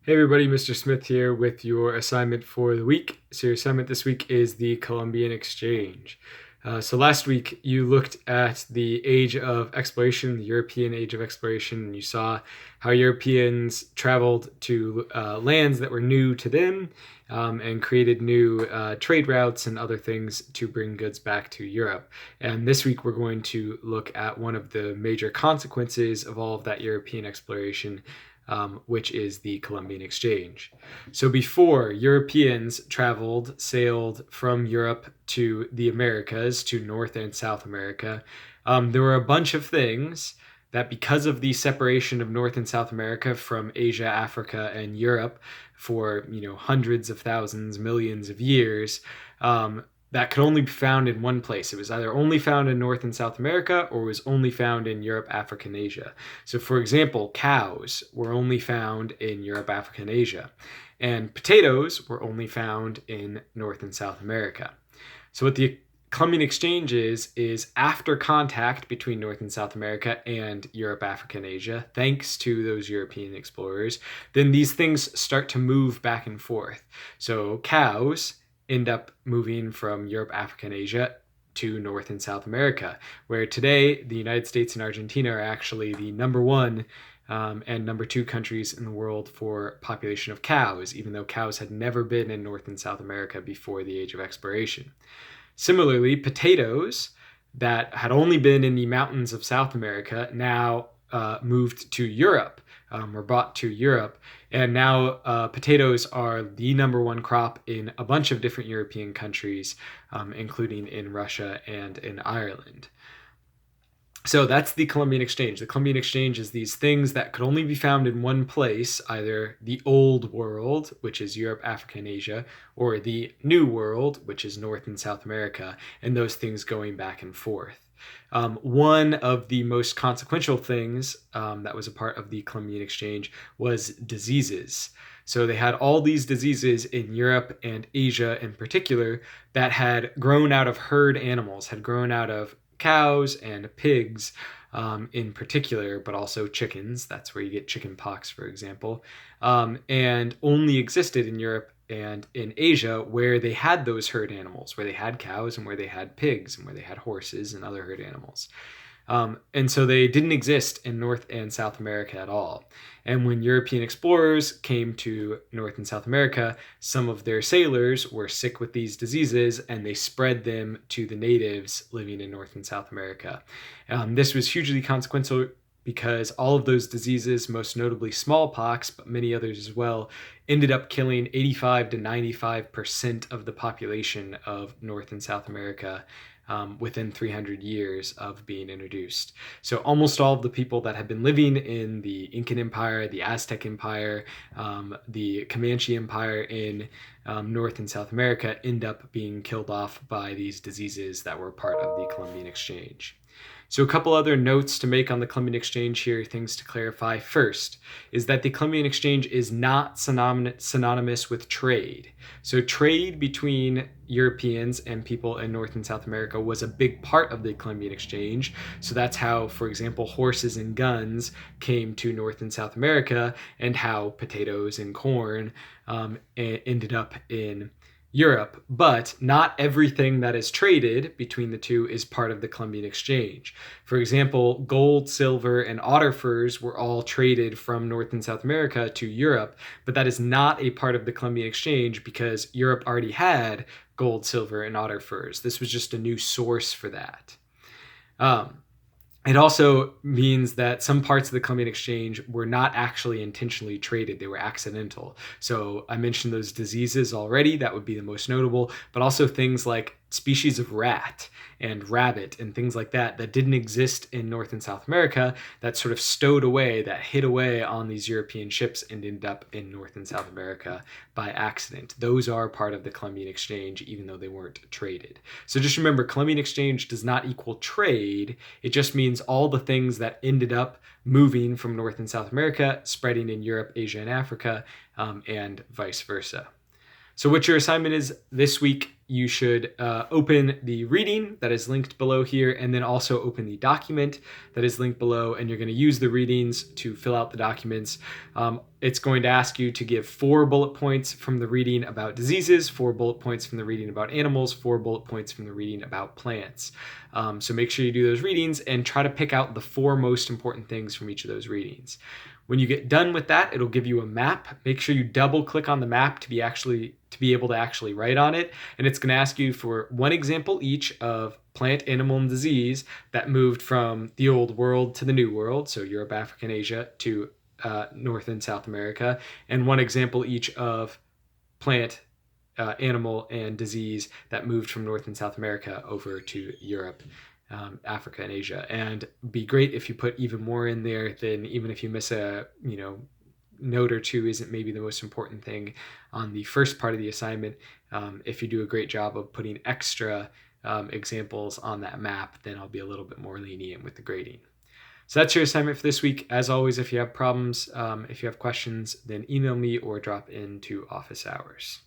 Hey everybody, Mr. Smith here with your assignment for the week. So your assignment this week is the Columbian Exchange. So last week you looked at the age of exploration, the European age of exploration, and you saw how Europeans traveled to lands that were new to them and created new trade routes and other things to bring goods back to Europe. And this week we're going to look at one of the major consequences of all of that European exploration, which is the Columbian Exchange. So before, Europeans sailed from Europe to the Americas, to North and South America. There were a bunch of things that, because of the separation of North and South America from Asia, Africa, and Europe for hundreds of thousands, millions of years, that could only be found in one place. It was either only found in North and South America or was only found in Europe, Africa, and Asia. So, for example, cows were only found in Europe, Africa, and Asia. And potatoes were only found in North and South America. So what the Columbian Exchange is after contact between North and South America and Europe, Africa, and Asia, thanks to those European explorers, then these things start to move back and forth. So cows end up moving from Europe, Africa, and Asia to North and South America, where today the United States and Argentina are actually the number one and number two countries in the world for population of cows, even though cows had never been in North and South America before the age of exploration. Similarly, potatoes that had only been in the mountains of South America now moved to Europe, were brought to Europe. And now potatoes are the number one crop in a bunch of different European countries, including in Russia and in Ireland. So that's the Columbian Exchange. The Columbian Exchange is these things that could only be found in one place, either the Old World, which is Europe, Africa, and Asia, or the New World, which is North and South America, and those things going back and forth. One of the most consequential things that was a part of the Columbian Exchange was diseases. So they had all these diseases in Europe and Asia in particular that had grown out of herd animals, had grown out of cows and pigs in particular, but also chickens. That's where you get chicken pox, for example, and only existed in Europe and in Asia, where they had those herd animals, where they had cows and where they had pigs and where they had horses and other herd animals. And so they didn't exist in North and South America at all. And when European explorers came to North and South America, some of their sailors were sick with these diseases and they spread them to the natives living in North and South America. This was hugely consequential because all of those diseases, most notably smallpox, but many others as well, ended up killing 85 to 95% of the population of North and South America within 300 years of being introduced. So almost all of the people that had been living in the Incan Empire, the Aztec Empire, the Comanche Empire in North and South America end up being killed off by these diseases that were part of the Columbian Exchange. So a couple other notes to make on the Columbian Exchange here, things to clarify. First is that the Columbian Exchange is not synonymous with trade. So trade between Europeans and people in North and South America was a big part of the Columbian Exchange. So that's how, for example, horses and guns came to North and South America, and how potatoes and corn ended up in Europe. But not everything that is traded between the two is part of the Columbian Exchange. For example, gold, silver, and otter furs were all traded from North and South America to Europe, but that is not a part of the Columbian Exchange because Europe already had gold, silver, and otter furs. This was just a new source for that. It also means that some parts of the Columbian Exchange were not actually intentionally traded. They were accidental. So I mentioned those diseases already. That would be the most notable, but also things like species of rat and rabbit and things like that didn't exist in North and South America, that sort of stowed away, that hid away on these European ships and ended up in North and South America by accident. Those are part of the Columbian Exchange, even though they weren't traded. So just remember, Columbian Exchange does not equal trade. It just means all the things that ended up moving from North and South America, spreading in Europe, Asia, and Africa, and vice versa. So what your assignment is this week, you should open the reading that is linked below here, and then also open the document that is linked below, and you're going to use the readings to fill out the documents. It's going to ask you to give 4 bullet points from the reading about diseases, 4 bullet points from the reading about animals, 4 bullet points from the reading about plants. So make sure you do those readings and try to pick out the 4 most important things from each of those readings. When you get done with that, it'll give you a map. Make sure you double click on the map to be able to actually write on it. And it's going to ask you for 1 example each of plant, animal, and disease that moved from the old world to the new world, so Europe, Africa, and Asia, to North and South America, and 1 example each of plant, animal, and disease that moved from North and South America over to Europe, Africa, and Asia. And be great if you put even more in there, than even if you miss a note or 2 isn't maybe the most important thing on the first part of the assignment. If you do a great job of putting extra examples on that map, then I'll be a little bit more lenient with the grading. So that's your assignment for this week. As always, if you have problems, if you have questions, then email me or drop into office hours.